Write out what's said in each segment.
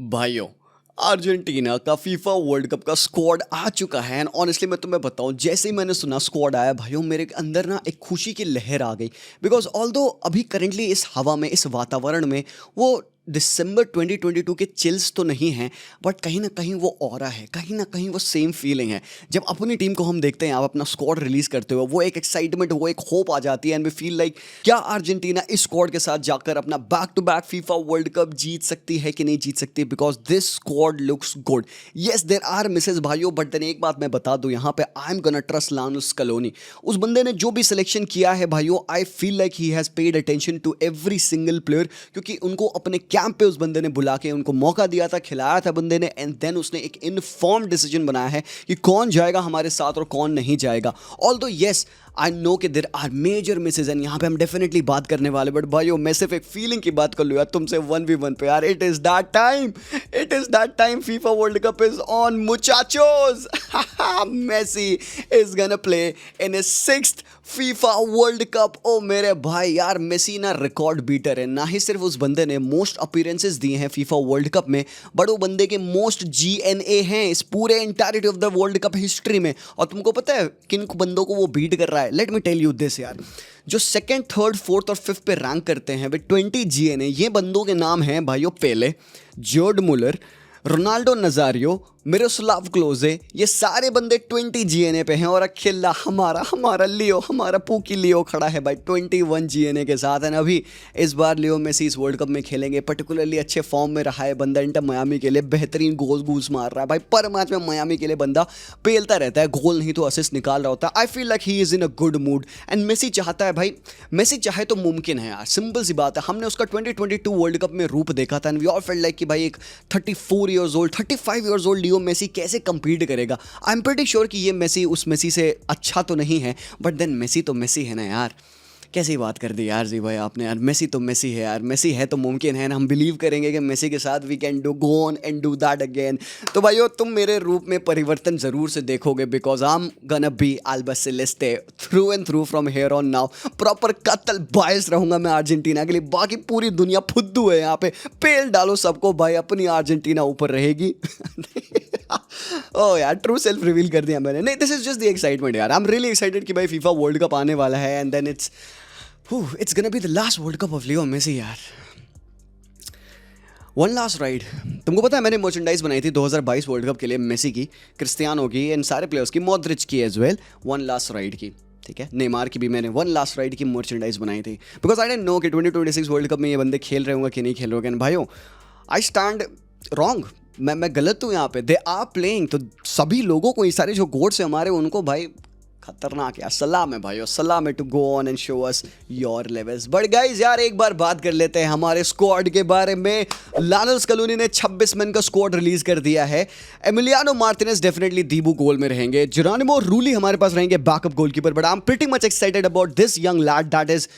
भाइयों, अर्जेंटीना का FIFA World cup का स्क्वाड आ चुका है एंड ऑनेस्टली मैं तुम्हें बताऊं, जैसे ही मैंने सुना स्क्वाड आया भाइयों, मेरे अंदर ना एक खुशी की लहर आ गई। बिकॉज ऑल्दो अभी करेंटली इस हवा में, इस वातावरण में वो दिसंबर 2022 के चिल्स तो नहीं हैं, बट कहीं ना कहीं वो ऑरा है, कहीं ना कहीं वो सेम फीलिंग है। जब अपनी टीम को हम देखते हैं, आप अपना स्क्वाड रिलीज करते हो, वो एक एक्साइटमेंट, वो एक होप आ जाती है एंड वी फील लाइक क्या अर्जेंटीना इस स्क्वाड के साथ जाकर अपना back to back FIFA World Cup जीत सकती है कि नहीं जीत सकती, because this squad looks good. Yes there are misses भाइयों, बट देन एक बात मैं बता दूं यहाँ पे, I am gonna trust Lionel Scaloni. उस बंदे ने जो भी सिलेक्शन किया है भाइयों, I feel like he has paid attention to every single player, क्योंकि उनको अपने कैंप पे उस बंदे ने बुला के उनको मौका दिया था, खिलाया था बंदे ने, एंड देन उसने एक इनफॉर्म्ड डिसीजन बनाया है कि कौन जाएगा हमारे साथ और कौन नहीं जाएगा। ऑल्दो येस आई नो कि there are major misses and यहाँ पे हम डेफिनेटली बात करने वाले, बट भाइयों मैं सिर्फ एक फीलिंग की बात कर लूँ यार तुमसे 1v1 पे यार। It is that time, it is that time, FIFA World Cup is on muchachos. Messi is gonna play in his 6th FIFA World Cup. ओ मेरे भाई यार, मेसी ना रिकॉर्ड बीटर है। ना ही सिर्फ उस बंदे ने मोस्ट अपीयरेंसेस दिए हैं फीफा वर्ल्ड कप में, बट वो बंदे के मोस्ट जीएनए हैं इस पूरे entirety of the World cup history में। और तुमको पता है किन बंदों को वो बीट कर रहा है? Let me tell you this यार, जो 2nd, 3rd, 4th और 5th पे रैंक करते हैं विद 20 जीएनए, ये बंदों के नाम हैं भाइयों पेले, जॉर्ज मुलर, रोनाल्डो नजारियो, मिरोस्लाव क्लोजे। ये सारे बंदे 20 जीएनए पे हैं। और अकेला हमारा लियो, हमारा पूकी लियो खड़ा है भाई 21 जीएनए के साथ। एंड अभी इस बार लियो मेसी इस वर्ल्ड कप में खेलेंगे, पर्टिकुलरली अच्छे फॉर्म में रहा है बंदा। इंटर मियामी के लिए बेहतरीन गोल्स मार रहा है भाई, पर मैच में मियामी के लिए बंदा पेलता रहता है, गोल नहीं तो असिस्ट निकाल रहा होता है। I feel like he is in a good mood and Messi चाहता है भाई, मेसी चाहे तो मुमकिन है यार, सिंपल सी बात है। हमने उसका 2022 वर्ल्ड कप में रूप देखा था and we all felt like कि भाई एक 34 years old, 35 years old Leo Messi कैसे कंपीट करेगा। आई एम प्रीटी श्योर कि ये मेसी उस मेसी से अच्छा तो नहीं है, बट देन मेसी तो मेसी है ना यार। कैसी बात कर दी यार जी भाई आपने यार, मेसी तो मेसी है यार, मेसी है तो मुमकिन है ना, हम बिलीव करेंगे कि मेसी के साथ we can do go on and do that again. तो भाइयों तुम मेरे रूप में परिवर्तन जरूर से देखोगे, because I am gonna be alba Celeste through and through from here on now. Proper कत्ल बायस रहूंगा मैं अर्जेंटीना के लिए, बाकी पूरी दुनिया फुद्दू है यहाँ पे, पेल डालो सबको भाई, अपनी अर्जेंटीना ऊपर रहेगी। ओ यार, ट्रू सेल्फ रिवील कर दिया मैंने। नहीं, this is just the excitement यार, आई एम रियली एक्साइटेड कि भाई फीफा वर्ल्ड कप आने वाला है and then it's gonna be the last World Cup of Leo Messi यार। One last ride. तुमको पता है मैंने मर्चेंडाइज बनाई थी 2022 वर्ल्ड कप के लिए, मेसी की, क्रिस्टियानो की, एंड सारे प्लेयर्स की, मॉड्रिच की as well, one last ride की, ठीक है, नेमार की भी मैंने वन लास्ट राइड की मर्चेंडाइज बनाई थी। बिकॉज आई डिडंट नो कि 2026 वर्ल्ड कप में ये बंदे खेल रहे होंगे कि नहीं खेल रहे होंगे। भाइयों आई स्टैंड रॉन्ग, मैं गलत हूँ यहाँ पे। दे आर प्लेइंग, तो सभी लोगों को, ये सारे जो गोट्स हैं हमारे, उनको भाई खतरनाक यार सलाम है भाइयों, सलाम है to go on and show us your levels. But guys यार एक बार बात कर लेते हैं हमारे स्क्वाड के बारे में। लानुल स्कलोनी ने 26 मैन का स्क्वाड रिलीज कर दिया है। Emiliano Martinez definitely Dibu goal में रहेंगे, जेरोनिमो रूली हमारे पास रहेंगे backup goalkeeper, but I am pretty much excited about this young lad that is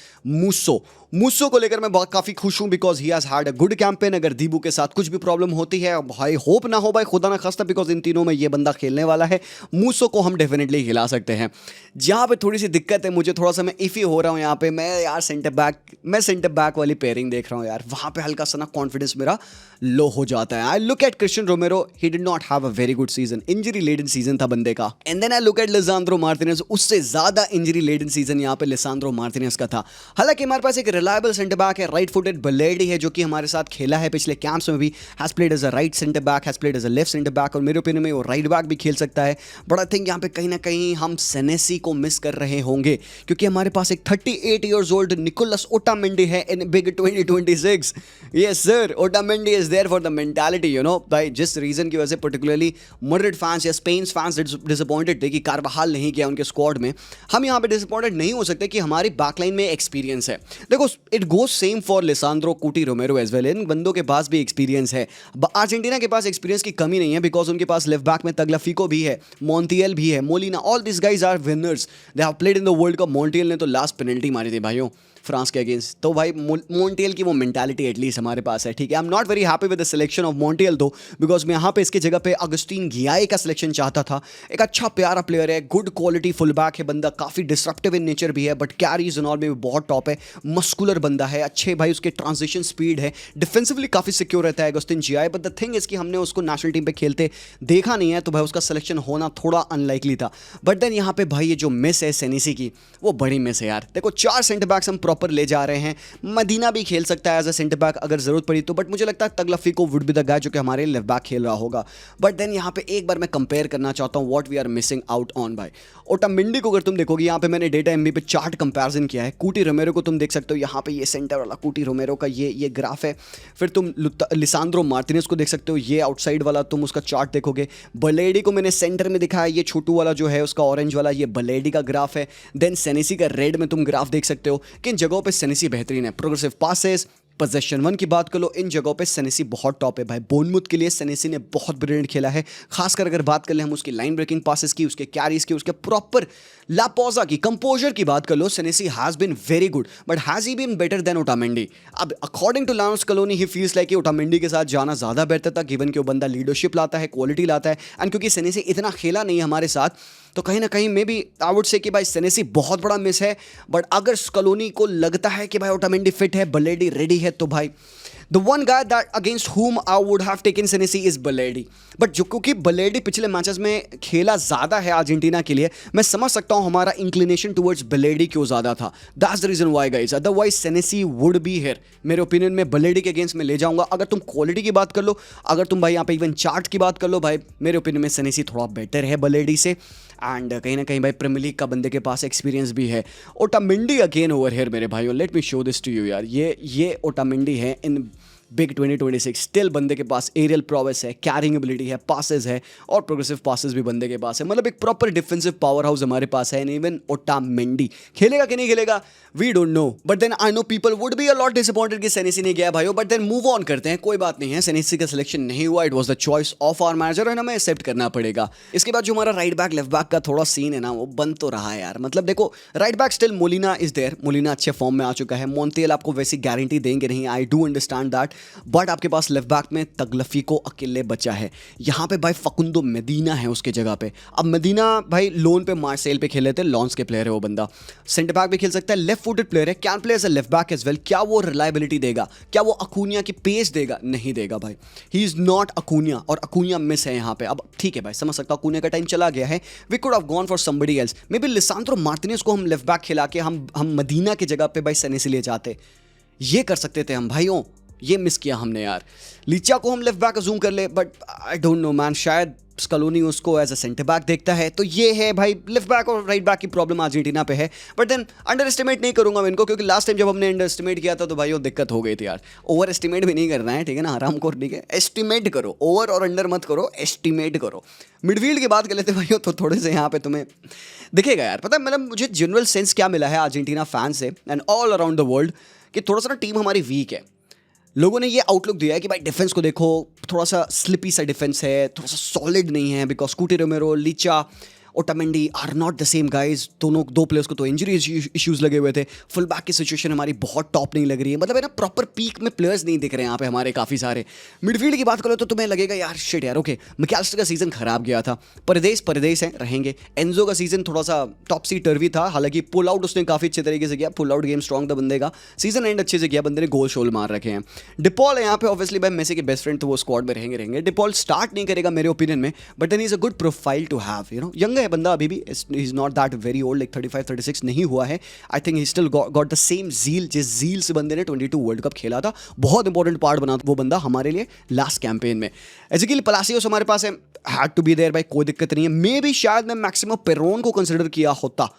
Musso को लेकर मैं बहुत काफ़ी खुश हूँ, because he has had a good campaign. अगर दीबू के साथ कुछ भी प्रॉब्लम होती है, भाई होप ना हो भाई, खुदा ना खास्ता, बिकॉज इन तीनों में ये बंदा खेलने वाला है, मूसो को हम डेफिनेटली खिला सकते हैं। जहाँ पे थोड़ी सी दिक्कत है मुझे, थोड़ा सा मैं इफ़ी हो रहा हूँ यहाँ पे, मैं यार सेंटर बैक वाली पेयरिंग देख रहा हूँ यार, वहाँ पे हल्का सा ना कॉन्फिडेंस मेरा लो हो जाता है। I look at Cristian Romero, he did not have a very good season, injury laden season था बंदे का। And then I look at Lisandro Martinez, उससे ज़्यादा इंजरी लेडन सीजन यहाँ पे लिसांद्रो मार्टिनेज का था। हालांकि हमारे पास एक रिलायबल सेंटर बैक है, राइट फुटेड बलेडी है, जो कि हमारे साथ खेला है पिछले कैंप्स में भी, has played as a right centre back, has played as a left centre back, और मेरे ओपिनियन में वो राइट बैक भी खेल सकता है। बट आई थिंक यहाँ पे कहीं ना कहीं हम सेनेसी को मिस कर रहे होंगे, क्योंकि हमारे पास एक 38 ईयर्स ओल्ड निकोलस ओटामेंडी है in big 2026। Yes sir, Otamendi is there for the mentality, you know भाई। जिस रीजन की वजह से पर्टिकुलरली मैड्रिड फैंस या स्पेन फैंस डिसअपॉइंटेड थे कि कारवाहाल नहीं किया उनके स्क्वाड में, हम यहाँ पे डिसअपॉइंटेड नहीं हो सकते कि हमारी बैकलाइन में एक्सपीरियंस है। देखो it goes same for Lisandro Cuti Romero as well, इन बंदों के पास भी एक्सपीरियंस है। अर्जेंटीना के पास एक्सपीरियंस की कमी नहीं है, बिकॉज उनके पास लेफ्ट बैक में तगलाफिको भी है, मोंटियल भी है, Molina, all this guys are winners, they have played in the World Cup. Montiel ने तो लास्ट पेनल्टी मारी थी भाइयों, फ्रांस के अगेंस्ट। तो भाई मोंटियल की वो मेंटालिटी एटलीस्ट हमारे पास है, ठीक है। I am not very happy with the selection of Montiel though, because मैं यहाँ पे इसके जगह पे अगस्टीन गियाई का सिलेक्शन चाहता था। एक अच्छा प्यारा प्लेयर है, गुड क्वालिटी फुल बैक है बंदा, काफ़ी डिस्ट्रप्टिव इन नेचर भी है, बट कैरीज एंड ऑल में भी बहुत टॉप है, मस्कुलर बंदा है, अच्छे भाई उसके ट्रांजिशन स्पीड है, डिफेंसिवली काफ़ी सिक्योर रहता है Agustin Giay. But the thing is कि हमने उसको नेशनल टीम पे खेलते देखा नहीं है, तो भाई उसका सिलेक्शन होना थोड़ा अनलाइकली था। बट देन यहाँ पे भाई ये जो मिस है सेनेसी की, वो बड़ी मिस है यार। देखो 4 सेंटर बैक्स हम प्रॉपर ले जा रहे हैं, मदीना भी खेल सकता है एज अ सेंटर बैक अगर जरूरत पड़ी तो, बट मुझे लगता है तगलफी को वुड बी द गाय जो कि हमारे लेफ्ट बैक खेल रहा होगा। बट देन यहाँ पे एक बार मैं कंपेयर करना चाहता हूँ what we are missing out on भाई। ओटामेंडी को अगर तुम देखोगे, यहाँ पे मैंने डेटा एमबी पे चार्ट कंपैरिजन किया है, कूटी रोमेरो को तुम देख सकते हो, यहाँ पे ये सेंटर वाला कूटी रोमेरो का ये ग्राफ है। फिर तुम लिसांद्रो मार्टिनेज को देख सकते हो, ये आउटसाइड वाला तुम उसका चार्ट देखोगे। बलेडी को मैंने सेंटर में दिखाया, ये छोटू वाला जो है उसका ऑरेंज वाला, ये बलेडी का ग्राफ है। देन सेनेसी का रेड में तुम ग्राफ देख सकते हो कि इन जगहों पे सेनेसी बेहतरीन है। प्रोग्रेसिव पासेस, पोजेशन 1 की बात कर लो, इन जगहों पे सेनेसी बहुत टॉप है भाई। बोर्नमूथ के लिए सेनेसी ने बहुत ब्रिलियंट खेला है, खासकर अगर बात कर ले हम उसकी लाइन ब्रेकिंग पासेस की, उसके कैरीज की, उसके प्रॉपर लापोजा की, कंपोजर की बात कर लो, Senesi has been very good, but has he been better than Otamendi. अब according to Lionel Scaloni he feels like कि ओटामेंडी के साथ जाना ज़्यादा बेहतर था, गिवन कि वो बंदा लीडरशिप लाता है, क्वालिटी लाता है, एंड क्योंकि सेनेसी इतना खेला नहीं हमारे साथ, तो कहीं ना कहीं may B I would say कि भाई सेनेसी बहुत बड़ा मिस है। बट अगर स्कलोनी को लगता है कि भाई ओटामेंडी फिट है, बलेडी रेडी है, तो भाई the one guy that against whom I would have taken Senesi is Balerdi. But जो क्योंकि बलेडी पिछले मैचेस में खेला ज़्यादा है अर्जेंटीना के लिए, मैं समझ सकता हूँ हमारा इंक्लिनेशन टुवर्ड्स बलेडी क्यों ज़्यादा था। That's the reason why guys, otherwise Senesi would be here. मेरे ओपिनियन में बलेडी के अगेंस्ट में ले जाऊंगा। अगर तुम क्वालिटी की बात कर लो, अगर तुम भाई यहाँ पे इवन चार्ट की बात कर लो, भाई मेरे ओपिनियन में सेनेसी थोड़ा बेटर है बलेडी से। एंड कहीं ना कहीं भाई प्रीमियर लीग का बंदे के पास एक्सपीरियंस भी है। ओटामेंडी अगेन ओवर हियर मेरे भाइयों, let me show this to you यार। ये ओटामेंडी है इन बिग 2026। स्टिल बंदे के पास एरियल प्रोवेस है, कैरिंग एबिलिटी है, पासेस है, और प्रोग्रेसिव पासेस भी बंदे के पास है। मतलब एक प्रॉपर डिफेंसिव पावर हाउस हमारे पास है। एंड इवन ओटामेंडी खेलेगा कि नहीं खेलेगा we don't know, but then I know people would be a lot disappointed कि सेनेसी नहीं गया भाइयों। बट देन मूव ऑन करते हैं, कोई बात नहीं है, सेनेसी का सिलेक्शन नहीं हुआ, it was the choice of our manager and हमें एक्सेप्ट करना पड़ेगा। इसके बाद जो हमारा राइट बैक लेफ्ट बैक का थोड़ा सीन है ना, वो बन तो रहा है यार। मतलब देखो right back still Molina is there, Molina अच्छे फॉर्म में आ चुका है। मोंटियल आपको वैसी गारंटी देंगे नहीं, I do understand that, but आपके पास लेफ्ट बैक में तगलफी को अकेले बचा है। यहाँ पे भाई फकुंदो मेदीना है उसके जगह पे। अब मेदीना भाई लोन पे मार्सेल पे खेले थे, लॉन्स के प्लेयर है वो बंदा, सेंटर बैक भी खेल सकता है, लेफ्ट फुटेड प्लेयर है, can play as a left back as well. क्या वो रिलायबिलिटी देगा, क्या वो अकूनिया की पेस देगा? नहीं देगा भाई, ही इज नॉट अकूनिया, और अकूनिया मिस है यहाँ पे। अब ठीक है भाई, समझ सकता हूँ अकूनिया का टाइम चला गया है, we could have gone for somebody else, maybe Lisandro Martinez को हम लेफ्ट बैक खिला के हम मदीना की जगह पे भाई सेनेसी ले जाते, ये कर सकते थे हम भाइयों। ये मिस किया हमने यार। लीचा को हम लेफ्ट बैक अजूम कर ले, but I don't know man, शायद स्कलोनी उसको एज अ सेंटर बैक देखता है। तो ये है भाई लेफ्ट बैक और राइट बैक की प्रॉब्लम अर्जेंटीना पे है। बट देन अंडर एस्टिमेट नहीं करूंगा मैं इनको, क्योंकि लास्ट टाइम जब हमने अंडर एस्टिमेट किया था तो भाई वो दिक्कत हो गई थी यार। ओवर एस्टिमेट भी नहीं करना है, ठीक है ना, आराम को, ठीक है, एस्टिमेट करो, ओवर और अंडर मत करो, एस्टिमेट करो। मिडफील्ड की बात कर लेते भाई, तो थोड़े से यहाँ पे तुम्हें दिखेगा यार। पता है मतलब मुझे जनरल सेंस क्या मिला है अर्जेंटीना फैन से and all around the world, कि थोड़ा सा ना टीम हमारी वीक है। लोगों ने ये आउटलुक दिया है कि भाई डिफेंस को देखो, थोड़ा सा स्लिपी सा डिफेंस है, थोड़ा सा सॉलिड नहीं है, because Cuti Romero, Licha, Otamendi are not the same guys. दोनों दो प्लेयर्स को तो इंजरी इश्यूज लगे हुए थे। फुल बैक की सिचुएशन हमारी बहुत टॉप नहीं लग रही है, मतलब है ना प्रॉपर पीक में प्लेयर्स नहीं दिख रहे हैं यहाँ पे हमारे काफ़ी सारे। मिडफील्ड की बात करो तो तुम्हें लगेगा यार शिट यार, ओके मैकलिस्टर का सीजन खराब गया था, परदेश है रहेंगे। एंजो का सीजन थोड़ा सा टॉप सी टर्वी था, हालांकि पुल आउट उसने काफ़ी अच्छे तरीके से किया, पुल आउट गेम स्ट्रॉन्ग था बंदे का, सीजन एंड अच्छे से किया, बंदे ने गोल शोल मार रखे हैं। डिपॉल है यहाँ पे ऑब्वियसली भाई मेसी के बेस्ट फ्रेंड, तो वो स्क्वाड में रहेंगे। डिपॉल स्टार्ट नहीं करेगा मेरे ओपिनियन में, but then is a good profile to have, you know, young है बंदा अभी भी, he is not that very old, like 35-36 नहीं हुआ है। I think he still got the same zeal, जिस zeal से बंदे ने 22 वर्ल्ड कप खेला था, बहुत इंपॉर्टेंट पार्ट बना वो बंदा हमारे लिए लास्ट कैंपेन में। एज़ेकिएल पलासियोस हमारे पास है, had to be there भाई, कोई दिक्कत नहीं है। मे भी शायद मैं मैक्सिमो पेरोन को कंसिडर किया होता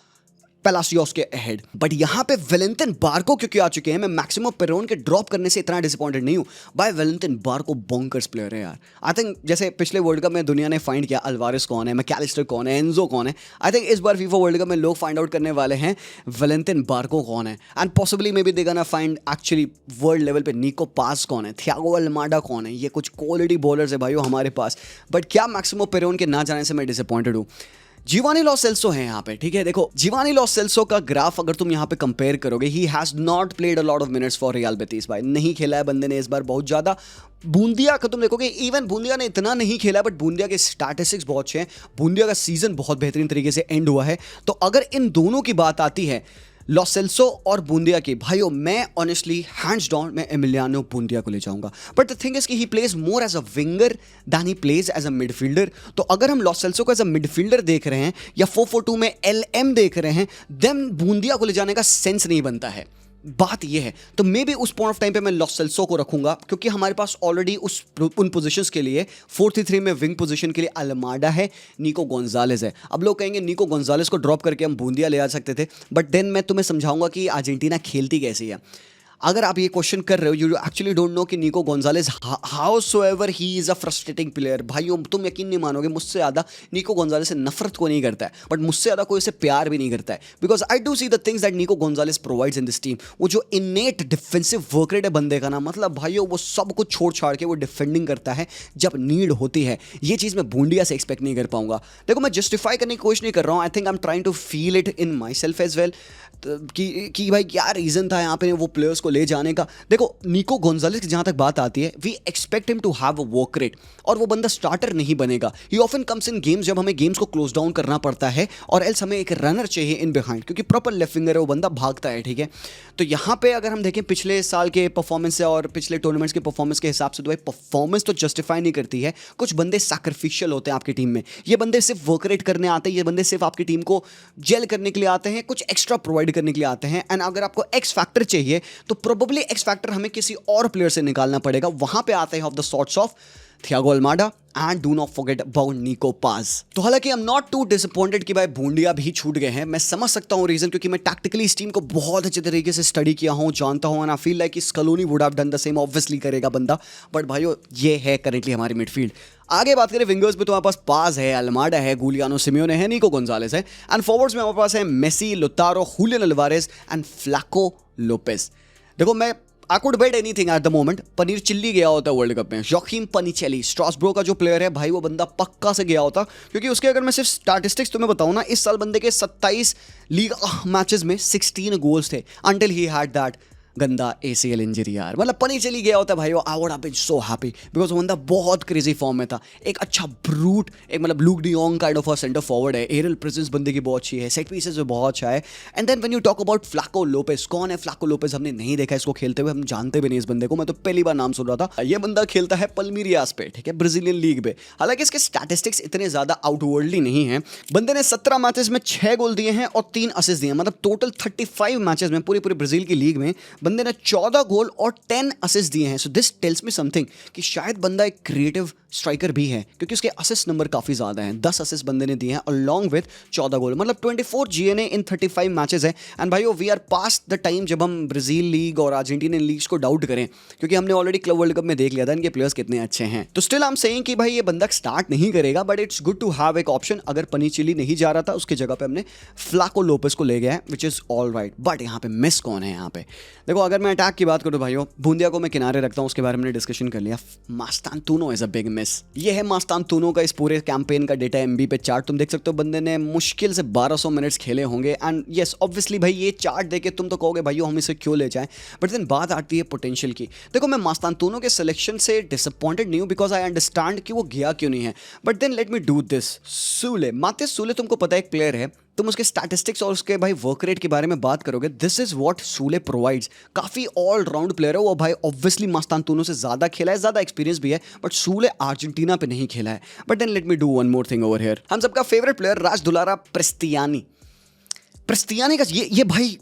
पेलासियोस के अहेड, बट यहाँ पे वेलेंटिन बार्को क्योंकि आ चुके हैं, मैं मैक्सिमो पेरोन के ड्रॉप करने से इतना डिसअपॉइंटेड नहीं हूँ भाई। वेलेंटिन बार्को बोंकर्स प्लेयर है यार। आई थिंक जैसे पिछले वर्ल्ड कप में दुनिया ने फाइंड किया अल्वारेस कौन है, मैकलिस्टर कौन है, एंजो कौन है, आई थिंक इस बार फीफा वर्ल्ड कप में लोग फाइंड आउट करने वाले हैं वेलेंटिन बार्को कौन है, and possibly may be they gonna find actually world level पे निको पास कौन है, थियागो अल्माडा कौन है। ये कुछ क्वालिटी बॉलर्स है भाइयों हमारे पास, बट क्या मैक्सिमो पेरोन के ना जाने से मैं डिसअपॉइंटेड हूँ। जिवानी लॉस सेल्सो है यहाँ पे, ठीक है। देखो जिवानी लॉस सेल्सो का ग्राफ अगर तुम यहाँ पे कंपेयर करोगे, he has not played a lot of minutes for real Betis भाई, नहीं खेला है बंदे ने इस बार बहुत ज्यादा। बूंदिया का तुम देखोगे, इवन बूंदिया ने इतना नहीं खेला, बट बूंदिया के स्टैटिस्टिक्स बहुत अच्छे हैं, बूंदिया का सीजन बहुत बेहतरीन तरीके से एंड हुआ है। तो अगर इन दोनों की बात आती है, लॉस सेल्सो और बूंदिया की, भाइयों मैं ऑनेस्टली हैंड्स डाउन मैं एमिलियानो बूंदिया को ले जाऊंगा। बट द थिंग इज कि he plays more as a winger than he plays as a midfielder. तो अगर हम लॉस सेल्सो को एज अ मिडफील्डर देख रहे हैं या 4-4-2 में LM देख रहे हैं, देन बूंदिया को ले जाने का सेंस नहीं बनता है। बात यह है, तो मे बी उस पॉइंट ऑफ टाइम पे मैं लॉस सेल्सो को रखूंगा, क्योंकि हमारे पास ऑलरेडी उन पोजीशंस के लिए 4-3-3 में विंग पोजीशन के लिए अल्माडा है, निको गोंजालेस है। अब लोग कहेंगे निको गोंजालेस को ड्रॉप करके हम बूंदिया ले आ सकते थे, बट देन मैं तुम्हें समझाऊंगा कि अर्जेंटीना खेलती कैसी है। अगर आप ये क्वेश्चन कर रहे हो, यू एक्चुअली डोंट नो कि Nico Gonzalez how so ever he is a frustrating player. भाइयों तुम यकीन नहीं मानोगे, मुझसे ज़्यादा निको गोंजालेस से नफरत को नहीं करता है, बट मुझसे ज़्यादा कोई उसे प्यार भी नहीं करता है, because I do see the things that Nico Gonzalez provides in this team. वो जो इनेट डिफेंसिव वर्क रेट है बंदे का ना, मतलब भाइयों वो सब कुछ छोड़ छाड़ के वो डिफेंडिंग करता है जब नीड होती है। ये चीज़ मैं बूंदिया से एक्सपेक्ट नहीं कर पाऊंगा। देखो मैं जस्टिफाई करने की कोशिश नहीं कर रहा हूँ, I think I am trying to feel it in my self as well कि भाई क्या रीज़न था यहाँ पे वो प्लेयर्स को ले जाने का। देखो निको गोंजालेस की जहाँ तक बात आती है, we expect him to have a work rate, और वो बंदा स्टार्टर नहीं बनेगा। He often comes in games जब हमें गेम्स को क्लोज डाउन करना पड़ता है, और एल्स हमें एक रनर चाहिए इन बिहाइंड, क्योंकि प्रॉपर लेफ्ट विंगर है, वो बंदा भागता है, ठीक है। तो यहाँ पे अगर हम देखें पिछले साल के परफॉर्मेंस से और पिछले टूर्नामेंट्स के परफॉर्मेंस के हिसाब से, तो भाई परफॉर्मेंस तो जस्टिफाई नहीं करती है। कुछ बंदे सैक्रिफिशियल होते हैं आपकी टीम में, ये बंदे सिर्फ वर्क रेट करने आते हैं, ये बंदे सिर्फ आपकी टीम को जेल करने के लिए आते हैं, कुछ एक्स्ट्रा प्रोवाइड करने के लिए आते हैं। एंड अगर आपको एक्स फैक्टर चाहिए, तो प्रोबेबली एक्स फैक्टर हमें किसी और प्लेयर से निकालना पड़ेगा। वहां पे आते हैं of the sorts of Thiago Almada and do not forget about Nico Paz. तो हालांकि I am not too disappointed कि भाई बूंदिया भी छूट गए हैं। मैं समझ सकता हूं रीजन, क्योंकि मैं टैक्टिकली इस टीम को बहुत अच्छे तरीके से स्टडी किया हूं, जानता हूं, and I feel like Scaloni would have done the same, obviously करेगा बंदा। बट भाइयों ये है करेंटली हमारी मिडफील्ड। आगे बात करें विंगर्स पे, तो हमारे पास पाज है, अल्माडा है, गुलियानो सिमियोने है, निको गोंजालेस है, एंड फॉरवर्ड्स में हमारे पास है Messi, Lautaro, Julian Alvarez and Flaco Lopez. देखो मैं I could bet anything at the moment। Paneer chilli गया होता है वर्ल्ड कप में, जोखिम पनीचेली स्ट्रासब्रो का जो प्लेयर है भाई, वो बंदा पक्का से गया होता, क्योंकि उसके अगर मैं सिर्फ स्टैटिस्टिक्स तुम्हें बताऊं ना, इस साल बंदे के 27 लीग मैचेस में 16 गोल्स थे, अंटिल ही हैड दैट गंदा ACL इंजरी यार। मतलब पनी चली गया होता है भाई, I would have been so happy, because वो बंदा बहुत क्रेजी फॉर्म में था, एक अच्छा ब्रूट, एक मतलब look de Jong kind of a centre forward है, एरियल प्रेजेंस बंदे की बहुत अच्छी है, सेट पीसेस में बहुत अच्छा है। And then when you talk about Flaco Lopez, कौन है फ्लैको लोपेज? हमने नहीं देखा इसको खेलते हुए, हम जानते भी नहीं इस बंदे को, मैं तो पहली बार नाम सुन रहा था। ये बंदा खेलता है पल्मीरियास पे, ठीक है, ब्राजीलियन लीग पे। हालांकि इसके स्टैटिस्टिक्स इतने ज्यादा आउटवर्ल्डली नहीं है। बंदे ने 17 मैचेस में 6 गोल दिए हैं और 3 असिस्ट दिए हैं, मतलब टोटल 35 मैचेस में पूरी ब्राजील की लीग में बंदे ने 14 गोल और 10 असिस्ट दिए हैं। So this tells me something कि शायद बंदा एक क्रिएटिव स्ट्राइकर भी है, क्योंकि उसके असिस्ट नंबर काफी ज्यादा हैं, 10 असिस्ट बंदे ने दिए हैं अलॉन्ग विद 14 गोल, मतलब 24 GNA इन 35 मैचेस है। एंड भाइयों we are past the time जब हम ब्राजील लीग और अर्जेंटीना लीग्स को डाउट करें, क्योंकि हमने ऑलरेडी क्लब वर्ल्ड कप में देख लिया था इनके प्लेयर्स कितने अच्छे हैं। तो स्टिल आई एम सेइंग कि भाई ये बंदा स्टार्ट नहीं करेगा, but it's good to have एक ऑप्शन। अगर पनीचिली नहीं जा रहा था, उसकी जगह पे हमने फ्लैको लोपेज को ले गया है, which is all right. But यहाँ पे मिस कौन है? यहाँ पे देखो, अगर मैं अटैक की बात करूँ भाइयों, बूंदिया को मैं किनारे रखता हूँ, उसके बारे में डिस्कशन कर लिया। मास्तांतुनो इज अ बिग मिस। ये है मास्तांतुनो का इस पूरे कैंपेन का डेटा MB पे चार्ट तुम देख सकते हो। बंदे ने मुश्किल से 1200 मिनट्स खेले होंगे, एंड यस ऑब्वियसली भाई ये चार्ट देके तुम तो कहोगे भाइयों हम इसे क्यों ले जाएं, बट देन बात आती है पोटेंशियल की। देखो मैं मास्तांतुनो के सिलेक्शन से डिसअपॉइंटेड नहीं हूँ, बिकॉज आई अंडरस्टैंड कि वो गया क्यों नहीं है, but then let me do this. Soule, Matias Soule तुमको पता है एक प्लेयर है, तुम उसके स्टैटिस्टिक्स और उसके भाई वर्क रेट के बारे में बात करोगे, दिस इज व्हाट सूले प्रोवाइड्स। काफी ऑल राउंड प्लेयर है वो भाई, ऑब्वियसली मास्तांतुनो से ज्यादा खेला है, ज्यादा एक्सपीरियंस भी है, बट सूले अर्जेंटीना पे नहीं खेला है। But then let me do one more thing over here. हम सबका फेवरेट प्लेयर राजदुलारा प्रेस्तियानी का ये भाई,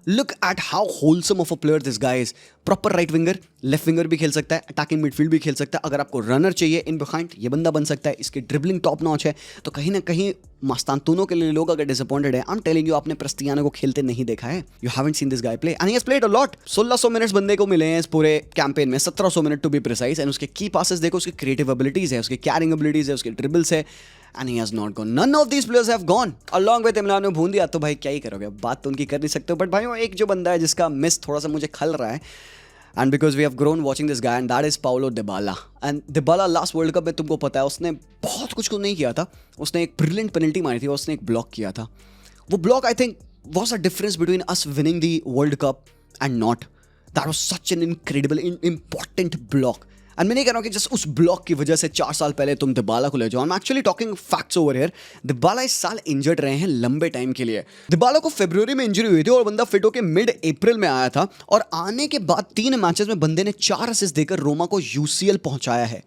look at how wholesome of a player this guy is. Proper right winger, left winger भी खेल सकता है, अटैकिंग मिडफील्ड भी खेल सकता है। अगर आपको रनर चाहिए इन बिहाइंड, ये बंदा बन सकता है। इसकी ड्रिबलिंग टॉप नॉच है। तो कहीं ना कहीं मास्तांतुनो के लिए लोग अगर डिसअपॉइंटेड है, आई एम टेलिंग यू, आपने प्रेस्तियानो को खेलते नहीं देखा है, you haven't seen this guy play, and he has played a lot. 1600 minutes बंदे को मिले हैं इस पूरे कैंपेन में, 1700 minute to be precise. And उसके की पासेस देखो, उसकी क्रिएटिव एबिलिटीज है, उसकी कैरिंग एबिलिटीज है, उसके ड्रिबल्स है, and he has not gone. None of these players have gone along with Emiliano Buendia। तो भाई क्या ही करोगे, बात तो उनकी कर नहीं सकते हो। बट भाई एक जो बंदा है जिसका मिस थोड़ा सा मुझे खल रहा है, and because we have grown watching this guy and that is Paulo Dybala. And Dybala last World Cup में तुमको पता है उसने बहुत कुछ को नहीं किया था, उसने एक ब्रिलियंट पेनल्टी मारी थी और उसने एक ब्लॉक किया था। वो block I think was a difference between us winning the World cup and not. That was such an incredible important block. And मैं नहीं कह रहा हूँ कि जस्ट उस ब्लॉक की वजह से 4 साल पहले तुम डिबाला को ले जाओ। I am actually talking facts over here. Dybala इस साल इंजर्ड रहे हैं लंबे टाइम के लिए। डिबाला को फरवरी में इंजरी हुई थी और बंदा फिट होकर मिड अप्रैल में आया था और आने के बाद 3 मैचेस में बंदे ने 4 असिस्ट देकर रोमा को यूसीएल पहुंचाया है।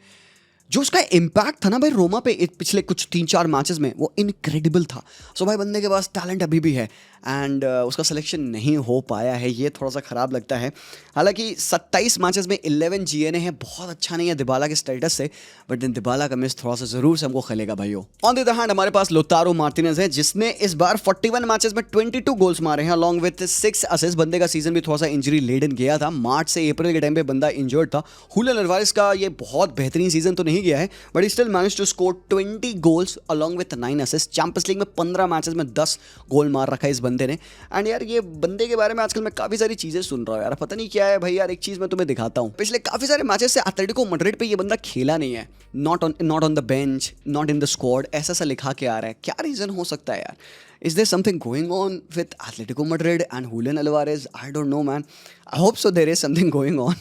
जो उसका इम्पैक्ट था ना भाई रोमा पे पिछले कुछ 3-4 मैचेस में, वो इनक्रेडिबल था। सो भाई बंदे के पास टैलेंट अभी भी है एंड उसका सिलेक्शन नहीं हो पाया है, ये थोड़ा सा ख़राब लगता है। हालांकि 27 मैचेस में 11 जीएनए हैं, बहुत अच्छा नहीं है डिबाला के स्टेटस से, बट दिन डिबाला का मिस थोड़ा सा ज़रूर से हमको खलेगा भाइयों। ऑन द अदर हैंड हमारे पास लोतारो मार्टिनेज है जिसने इस बार 41 मैचेस में 22 गोल्स मारे हैं अलॉन्ग विथ 6 असिस्ट। बंदे का सीजन भी थोड़ा सा इंजरी लेडन गया था, मार्च से अप्रैल के टाइम पे बंदा इंजर्ड था। हुलियन अल्वारेज का ये बहुत बेहतरीन सीजन तो नहीं गया है, but he still manage to score 20 goals along with 9 assist. Champions League में 15 मैचेस में 10 गोल मार रखा है इस बंदे ने। एंड यार ये बंदे के बारे में आजकल मैं काफ़ी सारी चीज़ें सुन रहा हूँ यार, पता नहीं क्या है भाई। यार एक चीज़ मैं तुम्हें दिखाता हूँ, पिछले काफ़ी सारे मैचेस से एथलेटिको मैड्रिड पे ये बंदा खेला नहीं है, not on the bench, not in the squad, ऐसा सा लिखा के आ रहा है। क्या रीज़न हो सकता है यार? Is there something going on with Atletico Madrid and Julian Alvarez? I don't know man, I hope so there is something going on.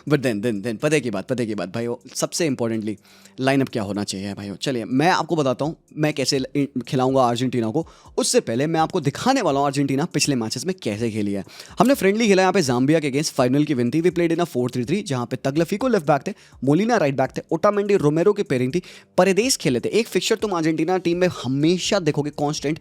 But then पते की बात भाइयों, सबसे इंपॉर्टेंटली लाइनअप क्या होना चाहिए भाइयों। चलिए मैं आपको बताता हूँ मैं कैसे खिलाऊंगा अर्जेंटीना को। उससे पहले मैं आपको दिखाने वाला हूँ अर्जेंटीना पिछले मैचेस में कैसे खेली है। हमने फ्रेंडली खेला यहाँ पे जाम्बिया के अगेंस्ट, फाइनल की विन थी। वी प्लेड इन अ 4-3-3 जहाँ पे तगलफिको लेफ्ट बैक थे, मोलिना राइट बैक थे, ओटामेंडी रोमेरो की पेयरिंग थी, परेदेस खेले थे। एक फिक्सचर तुम अर्जेंटीना टीम में हमेशा देखोगे कॉन्स्टेंट,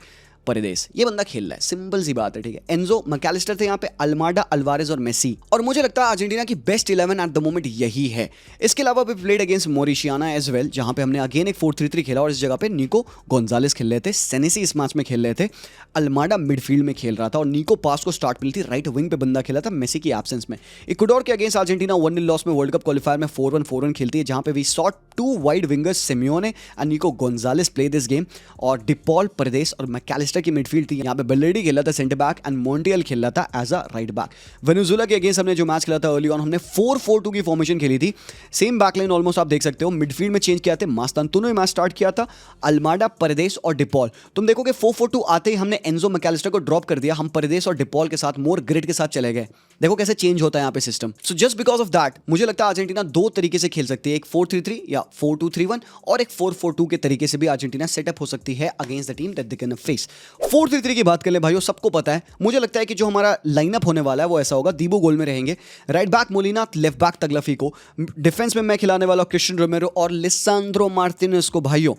परेदेस। ये बंदा खेल रहा है, सिंपल सी बात है, ठीक है। एंजो मैकलिस्टर थे यहाँ पे, अल्माडा, अल्वारेज और मेसी। और मुझे लगता है अर्जेंटीना की बेस्ट 11 एट द मोमेंट यही है। इसके अलावा भी प्लेड अगेंस्ट मोरिशियाना एज वेल, जहां पे हमने अगेन एक 4-3-3 खेला और इस जगह पे निको गोंजालेस खेल रहे थे, सेनेसी इस मैच में खेल रहे थे, अल्माडा मिडफील्ड में खेल रहा था और निको पास को स्टार्ट मिली थी, राइट विंग पे बंदा खेला था मेसी की एब्सेंस में। इक्वाडोर के अगेंस्ट अर्जेंटीना 1-0 लॉस में वर्ल्ड कप क्वालिफायर में 4-1 खेलती है, जहां पे we saw 2 wide wingers Simeone and Nico Gonzalez play this game. और डिपॉल, परदेस और मैकलिस्टर की मिडफील्ड थी। यहाँ पे बेलेडी खेला था सेंटर बैक एंड मोंटियल खेला था as a right back. Venezuela के अगेंस्ट हमने जो मैच खेला था अर्ली ऑन, हमने 4-4-2 की फॉर्मेशन खेली थी। सेम बैकलाइन ऑलमोस्ट आप देख सकते हो। मिडफील्ड में चेंज किया था, मास्तांतुनो ने मैच स्टार्ट किया था, अल्माडा, परदेस और डिपॉल। तुम देखोगे 4-4-2 आते ही हमने एंजो मैकलिस्टर को ड्रॉप कर दिया, हम परदेस और डिपॉल के साथ मोर ग्रिड के साथ चले गए। देखो कैसे चेंज होता है यहाँ पे system. So just because of that मुझे लगता है अर्जेंटीना 2 तरीके से खेल सकती है, एक 4-3-3 या 4-2-3-1 और एक 4-4-2 के तरीके से भी अर्जेंटीना सेटअप हो सकती है against the team that they can face. 4-3-3 की बात कर ले भाइयों, सबको पता है। मुझे लगता है कि जो हमारा लाइनअप होने वाला है वो ऐसा होगा, दीबो गोल में रहेंगे, right back Molina, left back Tagliafico, defence में मैं खिलाने वाला क्रिस्टियन रोमेरो और लिसांद्रो मार्टिनेज को। भाइयों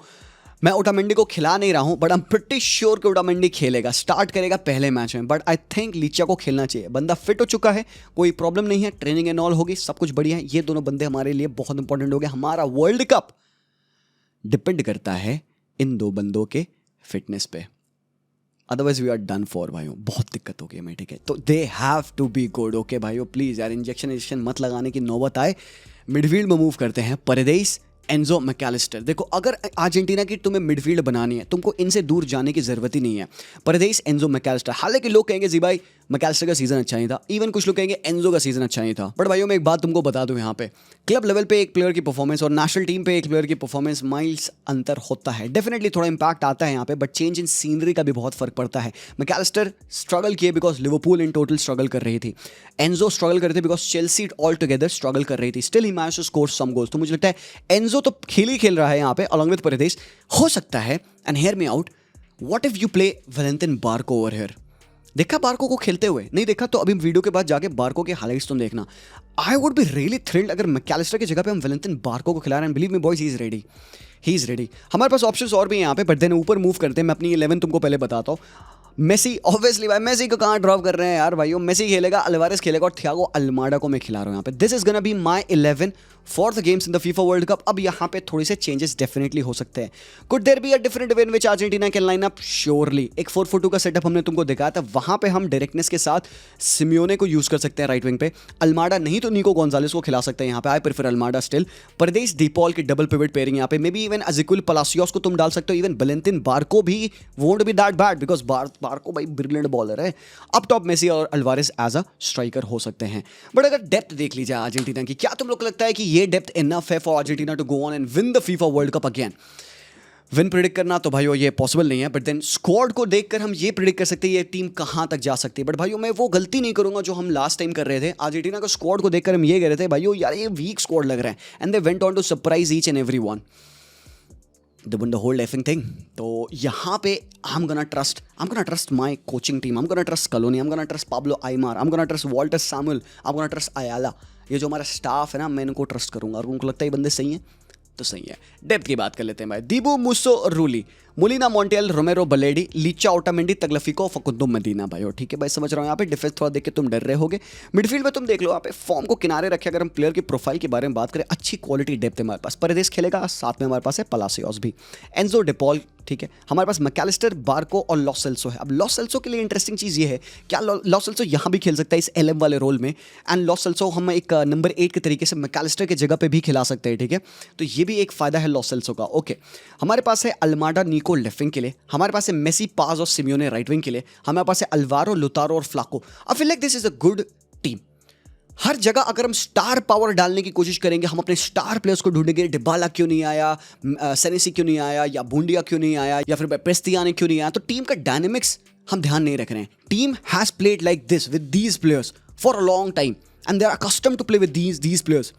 मैं ओटामेंडी को खिला नहीं रहा हूं, but I am pretty sure कि ओटामेंडी खेलेगा, स्टार्ट करेगा पहले मैच में। बट आई थिंक लीचा को खेलना चाहिए, बंदा फिट हो चुका है, कोई प्रॉब्लम नहीं है, ट्रेनिंग एंड ऑल होगी, सब कुछ बढ़िया है। ये दोनों बंदे हमारे लिए बहुत इंपॉर्टेंट हो गए। हमारा वर्ल्ड कप डिपेंड करता है इन 2 बंदों के फिटनेस पे, otherwise we are done for भाइयों। बहुत दिक्कत हो गई हमें, ठीक है। तो they have to be good, okay भाइयों। प्लीज़ यार इंजेक्शन मत लगाने की नौबत आए। मिडफील्ड में मूव करते हैं, परदेस, एंजो मैकलिस्टर। देखो अगर अर्जेंटीना की तुम्हें मिडफील्ड बनानी है, तुमको इनसे दूर जाने की जरूरत ही नहीं है। परदेस, एंजो मैकलिस्टर। हालांकि लोग कहेंगे जी भाई मैकलिस्टर का सीजन अच्छा नहीं था, इवन कुछ लोग कहेंगे एंजो का सीजन अच्छा नहीं था। बट भाइयों मैं एक बात तुमको बता दूं, यहाँ पे क्लब लेवल पे एक प्लेयर की परफॉर्मेंस और नेशनल टीम पे एक प्लेयर की परफॉर्मेंस माइल्स अंतर होता है। डेफिनेटली थोड़ा इंपैक्ट आता है यहाँ पे, बट चेंज इन सीनरी का भी बहुत फर्क पड़ता है। मैकलिस्टर स्ट्रगल किए because Liverpool in total struggle कर रही थी, एंजो स्ट्रगल कर रहे थे because Chelsea all together struggle कर रही थी। Still he managed to score some goals. तो मुझे लगता है एंजो तो खेल रहा है यहाँ पे अलॉन्ग विद परदेस, हो सकता है। And hear me out, what if you play Valentin बार्को over here? देखा बार्को को खेलते हुए? नहीं देखा तो अभी वीडियो के बाद जाके बार्को के हाइलाइट्स तुम देखना। I would be really thrilled अगर मैकलिस्टर की जगह पे हम वैलेंटिन बार्को को खिला रहे हैं। Believe me boys, he is ready. हमारे पास ऑप्शंस और भी हैं यहाँ पे, बट देन ऊपर मूव करते हैं। मैं अपनी 11 तुमको पहले बताता हूँ। मेसी ऑब्वियसली भाई, मेसी को कहाँ ड्रॉप कर रहे हैं यार भाइयों। मेसी खेलेगा, अल्वारेस खेलेगा और थियागो अल्माडा को मैं खिला रहा हूँ यहाँ पे। This is gonna be my 11 for the games in the FIFA World cup. अब यहाँ पे थोड़े से चेंजेस डेफिनेटली हो सकते हैं। Could there be a different way in which Argentina can line up? Surely. एक 4-4-2 का सेटअप हमने तुमको दिखाया था, वहां पे हम डायरेक्टनेस के साथ सिमियोने को यूज कर सकते हैं राइट विंग पे, अल्माडा नहीं तो निको गोंजालेस को खिला सकते हैं यहाँ पे। I prefer Alameda still. परदेश डीपॉल की डबल पिवट पेयरिंग यहाँ पे, मे बी इवन अजिकुल पलासियोस को तुम डाल सकते हो, इवन वैलेंटिन बार्को भी won't be that bad because बार्को भाई ब्रिलियंट बॉलर है। अप टॉप मेसी और अल्वारेस एज अ स्ट्राइकर हो सकते हैं। बट अगर डेप्थ देख लीजिए अर्जेंटीना की, क्या तुम लोग को लगता है कि ये डेप्थ इनफ है for Argentina to go on and win the FIFA World Cup again? Win predict करना तो भाइयों ये पॉसिबल नहीं है, बट देन स्क्वाड को देखकर हम ये प्रिडिक्ट कर सकते हैं ये टीम कहां तक जा सकती है। बट भाइयों मैं वो गलती नहीं करूंगा जो हम लास्ट टाइम कर रहे थे। अर्जेंटीना का स्क्वाड को देखकर हम ये कह रहे थे भाइयों यार ये वीक स्क्वाड लग रहा है, and they went on to surprise each and everyone, they won the whole effing thing. तो यहाँ पे I'm gonna trust my coaching team. I'm gonna trust Scaloni. I'm gonna trust Pablo Aimar. I'm gonna trust Walter Samuel. I'm gonna trust Ayala. ये जो हमारा staff है ना, मैं इनको ट्रस्ट करूंगा। और उनको लगता है ये बंदे सही हैं तो सही है। डेप्थ की बात कर लेते हैं भाई। दीबू, मुस्सो, रूली, Molina, Montreal, रोमेरो, बलेडी, Licha, Otamendi, तगलफिको, फकुंदो, Medina. भाई ठीक है भाई, समझ रहा हूँ। यहाँ पे डिफेंस थोड़ा देख के तुम डर रहे होगे। मिडफील्ड में तुम देख लो, यहाँ पे फॉर्म को किनारे रखे। अगर हम प्लेयर की प्रोफाइल के बारे में बात करें, अच्छी क्वालिटी डेप्थ है हमारे पास। परदेश खेलेगा, साथ में हमारे पास है पलासियोस भी, एंजो डेपॉल, ठीक है। हमारे पास मैकेलिस्टर, बार्को और लॉस सेल्सो है। अब लॉस सेल्सो के लिए इंटरेस्टिंग चीज़ ये है, क्या लॉस सेल्सो यहाँ भी खेल सकता है इस एलएम वाले रोल में, एंड लॉस सेल्सो हम एक नंबर 8 के तरीके से मैकेलिस्टर की जगह पे भी खिला सकते हैं, ठीक है। तो ये भी एक फायदा है लॉस सेल्सो का। ओके, हमारे पास है अल्माडा, निको लेफ्ट विंग के लिए, हमारे पास है मेसी, पाज और सिमियोने राइट विंग के लिए, हमारे पास है अल्वारो, लुतारो और Flaco. I feel like this is a good team. हर जगह अगर हम स्टार पावर डालने की कोशिश करेंगे, हम अपने स्टार प्लेयर्स को ढूंढेंगे, डिबाला क्यों नहीं आया, सेनेसी क्यों नहीं आया, या बुंडिया क्यों नहीं आया, या फिर पेस्तियाने क्यों नहीं आया, तो टीम का डायनेमिक्स हम ध्यान नहीं रख रहे हैं। Team has played like this with these players for a long time and they are accustomed to play with these players.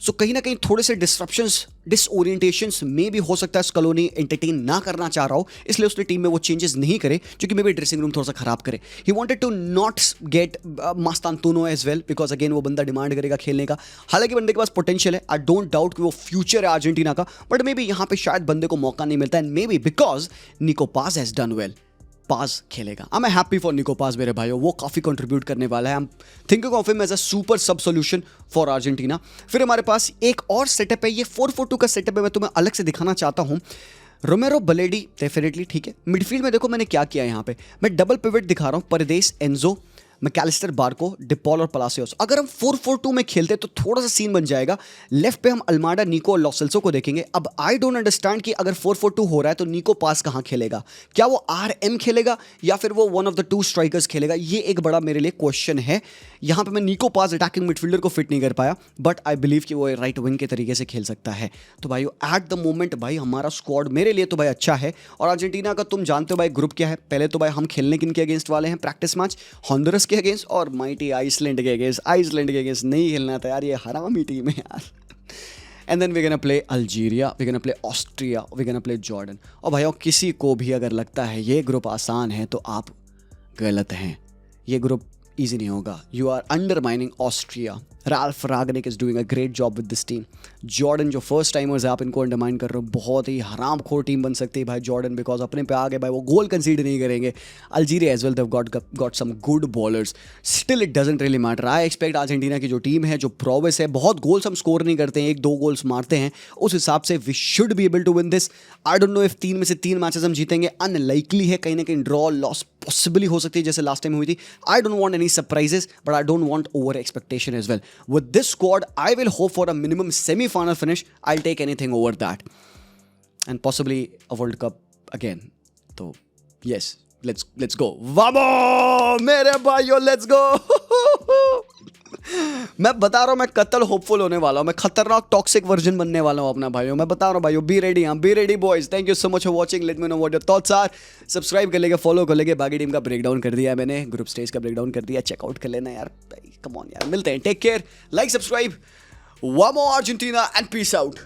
So कहीं ना कहीं थोड़े से डिस्ट्रप्शंस, डिसओरिएंटेशंस में भी हो सकता है स्कलोनी एंटरटेन ना करना चाह रहा हो, इसलिए उसने टीम में वो चेंजेस नहीं करे, क्योंकि मे बी ड्रेसिंग रूम थोड़ा सा खराब करे। He wanted to not get Mastantuono as well, because again वो बंदा डिमांड करेगा खेलने का। हालांकि बंदे के पास पोटेंशियल है, आई डोंट डाउट कि वो फ्यूचर है अर्जेंटीना का, बट मे बी यहाँ पे शायद बंदे को मौका नहीं मिलता, एंड मे बी बिकॉज निको पाज हैज डन वेल। पास खेलेगा। आई एम हैप्पी फॉर निको पास मेरे भाइयों, वो काफ़ी कंट्रीब्यूट करने वाला है। I am thinking of him as a super sub solution for Argentina. फिर हमारे पास एक और सेटअप है, ये 4-4-2 का सेटअप है, मैं तुम्हें अलग से दिखाना चाहता हूँ। रोमेरो, बलेडी डेफिनेटली ठीक है। मिडफील्ड में देखो मैंने क्या किया यहाँ पे, मैं डबल पिवट दिखा रहा हूँ, परदेश, एंजो, मैकेलिस्टर, बार्को, डिपॉल और पलासियोस। अगर हम 4-4-2 में खेलते तो थोड़ा सा सीन बन जाएगा। लेफ्ट पे हम अल्माडा, निको और लॉस सेल्सो को देखेंगे। अब आई डोंट अंडरस्टैंड कि अगर 4-4-2 हो रहा है तो निको पास कहाँ खेलेगा, क्या वो RM खेलेगा या फिर वो वन ऑफ द 2 स्ट्राइकर्स खेलेगा, ये एक बड़ा मेरे लिए क्वेश्चन है। यहाँ पे मैं निको पास अटैकिंग मिडफील्डर को फिट नहीं कर पाया, बट आई बिलीव कि वो राइट विंग के तरीके से खेल सकता है। तो भाई एट द मोमेंट भाई हमारा स्क्वाड मेरे लिए तो भाई अच्छा है। और अर्जेंटीना का तुम जानते हो भाई ग्रुप क्या है। पहले तो भाई हम खेलने किन के अगेंस्ट वाले हैं, प्रैक्टिस मैच हॉन्डुरस के अगेंस्ट और माइटी आइसलैंड के अगेंस्ट। आइसलैंड के अगेंस्ट नहीं खेलना था यार, ये हरामी टीम है यार। And then we gonna play Algeria, we gonna play Austria, we gonna play Jordan. और भाइयों किसी को भी अगर लगता है ये ग्रुप आसान है तो आप गलत हैं, ये ग्रुप ईजी नहीं होगा। You are undermining Austria. Ralf Rangnick is doing a great job with this team. Jordan जो फर्स्ट टाइमर्स है, आप इनको अंडरमाइन कर रहे हो, बहुत ही हरामखोर टीम बन सकती है भाई जॉर्डन, बिकॉज अपने पे आ गए भाई, वो गोल कंसीड नहीं करेंगे। Algeria as well, they got some good ballers, still it doesn't really matter. I expect Argentina की जो टीम है, जो प्रोवेस है, बहुत गोल्स हम स्कोर नहीं करते हैं, 1-2 गोल्स मारते हैं, उस हिसाब से we should be able to win this. I don't know if 3 में से 3 मैचेस हम जीतेंगे, अनलाइकली है, कहीं ना कहीं ड्रॉ लॉस पॉसिबली हो सकती है जैसे लास्ट टाइम हुई थी। I don't want any surprises, but I don't want over expectation as well. With this squad I will hope for a minimum semifinal finish. I'll take anything over that and possibly a World Cup again. So yes, let's go. Vamos मेरे भाइयों, let's go. मैं बता रहा हूँ, मैं कतल hopeful होने वाला हूँ, मैं खतरनाक टॉक्सिक वर्जन बनने वाला हूँ अपना भाइयों। मैं बता रहा हूँ भाइयों, बी रेडी, हाँ be ready boys. Thank you so much for watching, let me know what your thoughts are. Subscribe कर लेगा, फॉलो कर लेगा, बाकी टीम का ब्रेकडाउन कर दिया है मैंने, ग्रुप स्टेज का ब्रेकडाउन कर दिया, चेकआउट कर लेना यार। कम ऑन यार, मिलते हैं, take care, like, subscribe. Vamos Argentina and peace out.